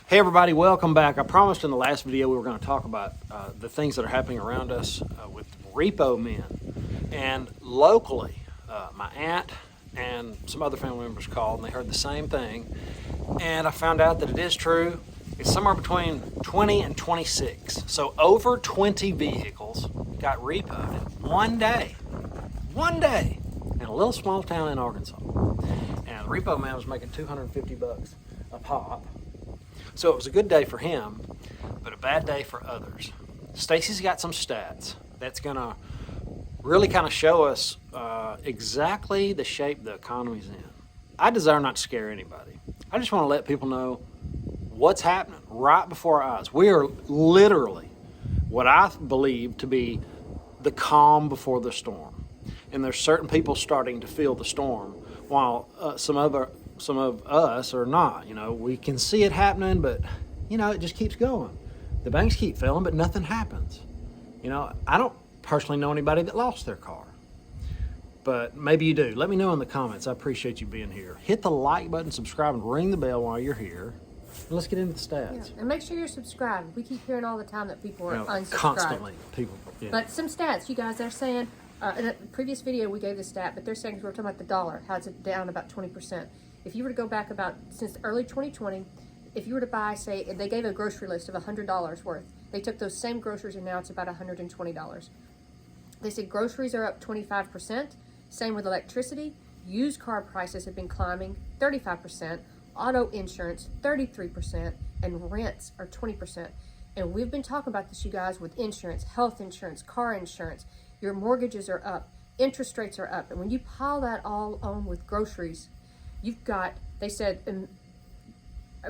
Hey everybody, welcome back. I promised in the last video we were going to talk about the things that are happening around us with repo men. And locally, my aunt and some other family members called and they heard the same thing. And I found out that it is true. It's somewhere between 20 and 26. So over 20 vehicles got repoed in one day. One day in a little small town in Arkansas. And the repo man was making $250 a pop. So it was a good day for him, but a bad day for others. Stacey's got some stats that's going to really kind of show us exactly the shape the economy's in. I desire not to scare anybody. I just want to let people know what's happening right before our eyes. We are literally what I believe to be the calm before the storm. And there's certain people starting to feel the storm while some of us are not. You know, we can see it happening, but you know, it just keeps going. The banks keep failing, but nothing happens. You know, I don't personally know anybody that lost their car, but maybe you do. Let me know in the comments. I appreciate you being here. Hit the like button, subscribe, and ring the bell while you're here. And let's get into the stats. Yeah. And make sure you're subscribed. We keep hearing all the time that people are unsubscribed. Constantly, people. Yeah. But some stats, you guys, they're saying, in a previous video we gave the stat, but they're saying, we're talking about the dollar, how it's down about 20%. If you were to go back about since early 2020, if you were to buy, say, they gave a grocery list of $100 worth. They took those same groceries and now it's about $120. They said groceries are up 25%. Same with electricity. Used car prices have been climbing 35%. Auto insurance 33%. And rents are 20%. And we've been talking about this, you guys, with insurance, health insurance, car insurance. Your mortgages are up. Interest rates are up. And when you pile that all on with groceries, you've got, they said,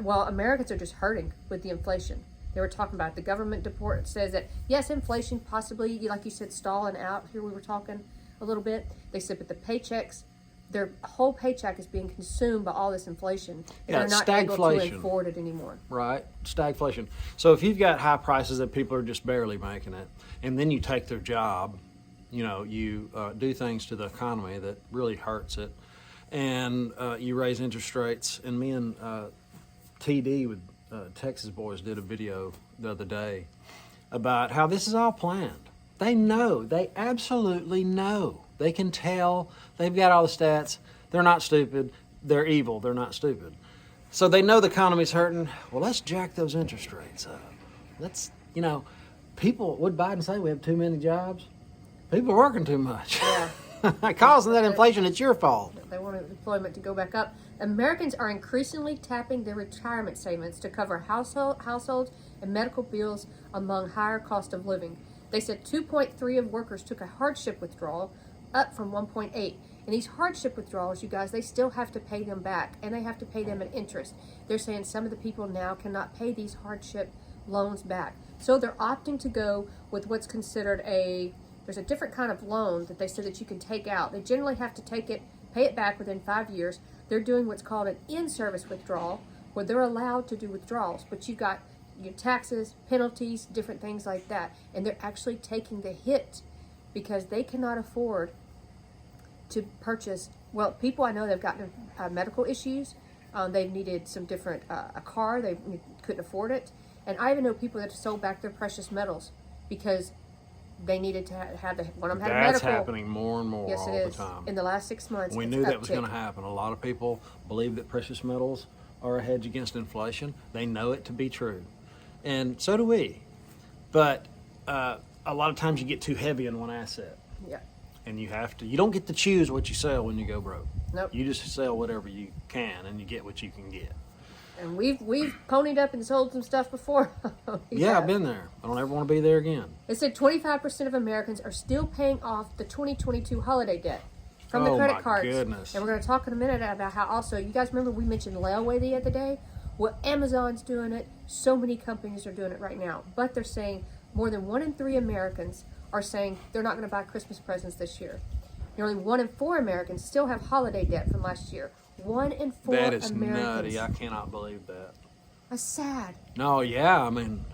well, Americans are just hurting with the inflation. They were talking about it. The government report says that, yes, inflation possibly, like you said, stalling out. Here we were talking a little bit. They said, but the paychecks, their whole paycheck is being consumed by all this inflation. And they're not able to afford it anymore. Right, stagflation. So if you've got high prices that people are just barely making it, and then you take their job, you know, you do things to the economy that really hurts it, and you raise interest rates. And me and TD with Texas Boys did a video the other day about how this is all planned. They know, they absolutely know. They can tell, they've got all the stats. They're not stupid, they're evil, they're not stupid. So they know the economy's hurting. Well, let's jack those interest rates up. Let's, you know, people, what Biden say, we have too many jobs? People are working too much. Yeah. Causing that inflation, it's your fault. They want employment to go back up. Americans are increasingly tapping their retirement savings to cover household and medical bills among higher cost of living. They said 2.3 of workers took a hardship withdrawal, up from 1.8. And these hardship withdrawals, you guys, they still have to pay them back, and they have to pay them in interest. They're saying some of the people now cannot pay these hardship loans back. So they're opting to go with what's considered there's a different kind of loan that they said that you can take out. They generally have to take it, pay it back within 5 years. They're doing what's called an in-service withdrawal, where they're allowed to do withdrawals, but you've got your taxes, penalties, different things like that, and they're actually taking the hit because they cannot afford to purchase. Well, people I know, they've gotten medical issues. They've needed some different, a car, they couldn't afford it. And I even know people that have sold back their precious metals because they needed to have one of them had a medical. That's happening more and more all the time. In the last 6 months, we knew that was going to happen. A lot of people believe that precious metals are a hedge against inflation. They know it to be true, and so do we. But a lot of times you get too heavy in one asset. Yeah. And you don't get to choose what you sell when you go broke. Nope. You just sell whatever you can, and you get what you can get. And we've ponied up and sold some stuff before. Yeah, I've been there. I don't ever want to be there again. It said 25% of Americans are still paying off the 2022 holiday debt from the credit cards. Goodness. And we're going to talk in a minute about how also, you guys remember we mentioned layaway the other day? Well, Amazon's doing it. So many companies are doing it right now. But they're saying more than 1 in 3 Americans are saying they're not going to buy Christmas presents this year. Nearly 1 in 4 Americans still have holiday debt from last year. 1 in 4 That is Americans. nutty. I cannot believe that. That's sad. No, yeah. I mean,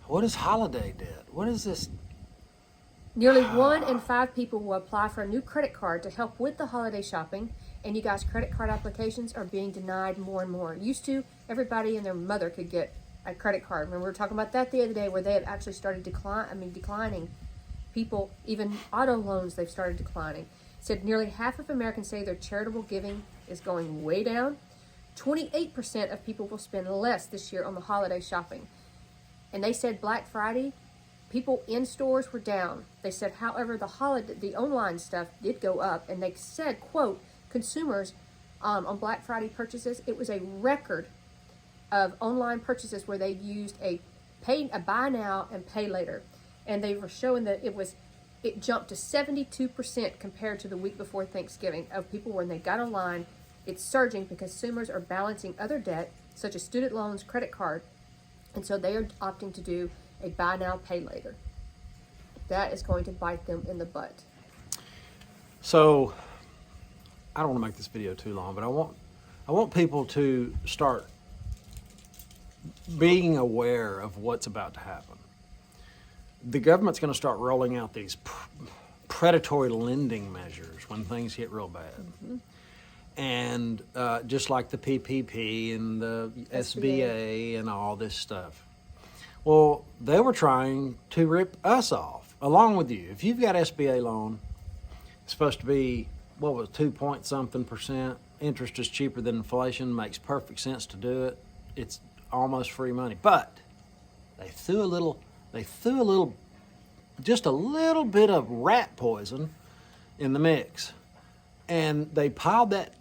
what is holiday debt? What is this? Nearly 1 in 5 people will apply for a new credit card to help with the holiday shopping, And you guys, credit card applications are being denied more and more. Used to, everybody and their mother could get a credit card. Remember, we were talking about that the other day, where they have actually started declining. People, even auto loans, they've started declining. Said nearly half of Americans say their charitable giving is going way down. 28% of people will spend less this year on the holiday shopping. And they said Black Friday, people in stores were down. They said, however, the online stuff did go up. And they said, quote, consumers on Black Friday purchases, it was a record of online purchases where they used a buy now and pay later. And they were showing that it jumped to 72% compared to the week before Thanksgiving of people when they got online. It's surging because consumers are balancing other debt, such as student loans, credit card, and so they are opting to do a buy now, pay later. That is going to bite them in the butt. So, I don't want to make this video too long, but I want people to start being aware of what's about to happen. The government's going to start rolling out these predatory lending measures when things get real bad. Mm-hmm. And just like the PPP and the SBA and all this stuff. Well, they were trying to rip us off, along with you. If you've got SBA loan, it's supposed to be, 2-point-something%. Interest is cheaper than inflation. Makes perfect sense to do it. It's almost free money. But they threw just a little bit of rat poison in the mix. And they piled that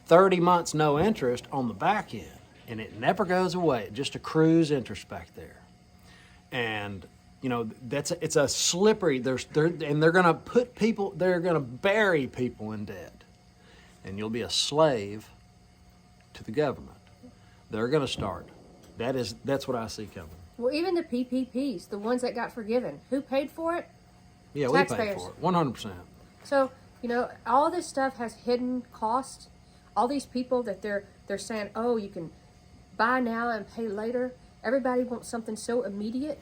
30 months no interest on the back end, and it never goes away. It just accrues interest back there. And it's a slippery. They're going to bury people in debt, and you'll be a slave to the government. They're going to start. That's what I see coming. Well, even the PPPs, the ones that got forgiven, who paid for it? Yeah, Taxpayers. We paid for it, 100%. So all this stuff has hidden costs. All these people that they're saying, oh, you can buy now and pay later. Everybody wants something so immediate.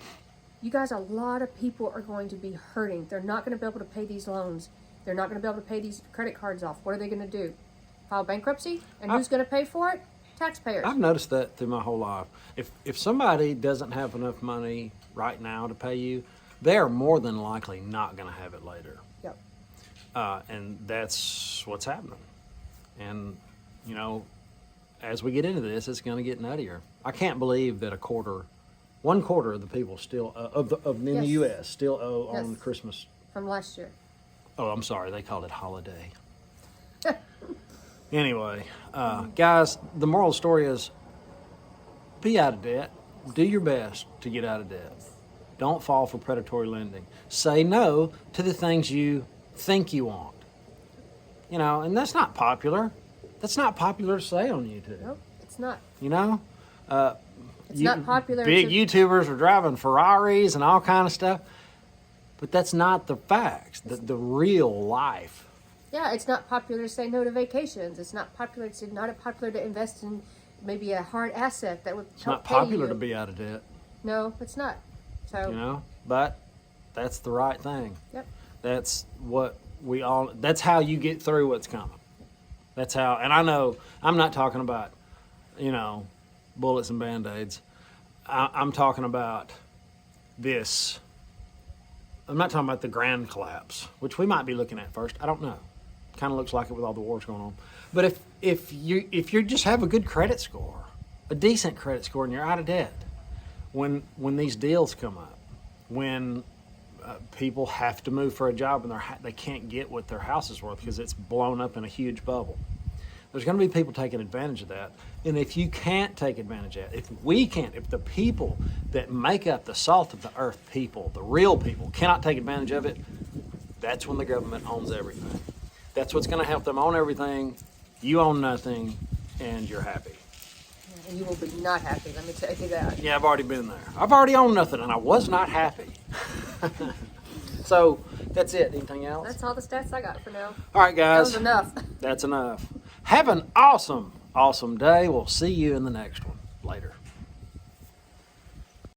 You guys, a lot of people are going to be hurting. They're not going to be able to pay these loans. They're not going to be able to pay these credit cards off. What are they going to do? File bankruptcy? And who's going to pay for it? Taxpayers. I've noticed that through my whole life. If somebody doesn't have enough money right now to pay you, they are more than likely not going to have it later. Yep. And that's what's happening. And, as we get into this, it's going to get nuttier. I can't believe that 1/4 of the people still, in the U.S., still owe on Christmas. From last year. Oh, I'm sorry. They called it holiday. Anyway, guys, the moral of the story is be out of debt. Do your best to get out of debt. Don't fall for predatory lending. Say no to the things you think you want. And that's not popular. That's not popular to say on YouTube. Nope, it's not. It's not popular. Big YouTubers are driving Ferraris and all kind of stuff. But that's not the facts, the real life. Yeah, it's not popular to say no to vacations. It's not popular to invest in maybe a hard asset that would It's help not popular pay you. to be out of debt. No, it's not. So But that's the right thing. Yep. That's what that's how you get through what's coming. That's how, and I know I'm not talking about, bullets and Band-Aids. I'm talking about this. I'm not talking about the grand collapse, which we might be looking at first. I don't know. Kind of looks like it with all the wars going on. But if you just have a good credit score, a decent credit score, and you're out of debt, when these deals come up, when people have to move for a job and they can't get what their house is worth because it's blown up in a huge bubble, there's going to be people taking advantage of that. And if you can't take advantage of it, if the people that make up the salt of the earth people, the real people, cannot take advantage of it, that's when the government owns everything. That's what's going to help them own everything. You own nothing, and you're happy. And you will be not happy, let me tell you that. Yeah, I've already been there. I've already owned nothing, and I was not happy. So, that's it. Anything else? That's all the stats I got for now. All right, guys. That was enough. That's enough. Have an awesome, awesome day. We'll see you in the next one. Later.